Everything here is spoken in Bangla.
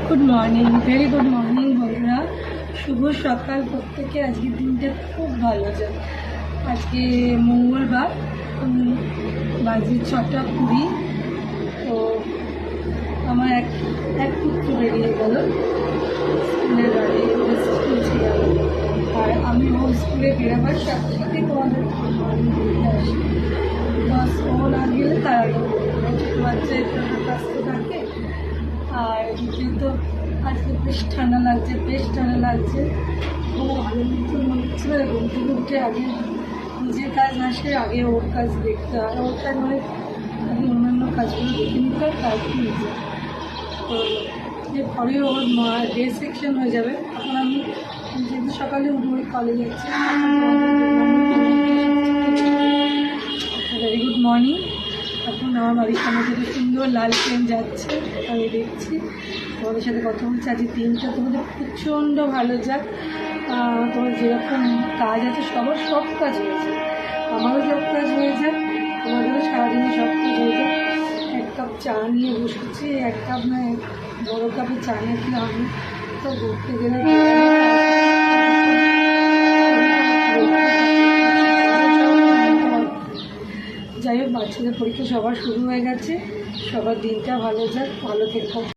Good morning, very good morning বন্ধুরা। শুভ সকাল প্রত্যেকে। আজকের দিনটা খুব ভালো যায়। আজকে মঙ্গলবার, বাজে 6:20। তো আমার এক পুত্র বেরিয়ে গেল স্কুলের গাড়ি, স্কুল ছিল। আর আমি ও স্কুলে বেরোবার সাথে সাথে তোমাদের বলতে আসি। বাস ও না গেলে তার আগে ছোটো বাচ্চা একটু ব্যস্ত থাকে। আর দ্বিতীয়ত আজকে বেশ ঠান্ডা লাগছে। খুব আনন্দিত মনে হচ্ছিল। ঘুম থেকে উঠে আগে নিজের কাজ না সেরে আগে ওর কাজ দেখতে হয়। ওর কাজ মানে আগে অন্যান্য কাজগুলো দেখে নিতে হয়, তারপর নিজে। তো এরপরে ওর ডে সেকশন হয়ে যাবে। এখন আমি যেহেতু সকালে উঠবো, কলেজ যাচ্ছি। Very good morning. এখন আমার বাড়ির সামনে থেকে সুন্দর লাল ট্রেন যাচ্ছে, আমি দেখছি। তোমাদের সাথে কথা বলছি। আজকে দিনটা তোমাদের প্রচণ্ড ভালো যাক। তোমার যেরকম কাজ আছে সব কাজ হয়েছে, আমারও সব কাজ হয়ে যায়, তোমাদেরও সারাদিনে সব কাজ হয়ে যায়। এক কাপ চা নিয়ে বসেছি। এক কাপ না, বড়ো কাপে চা নিয়ে কি আমি তো ঘুরতে গেলে যাই হোক, বাচ্চাদের পরীক্ষা সবার শুরু হয়ে গেছে। সবার দিনটা ভালো যাক, ভালো থেকো।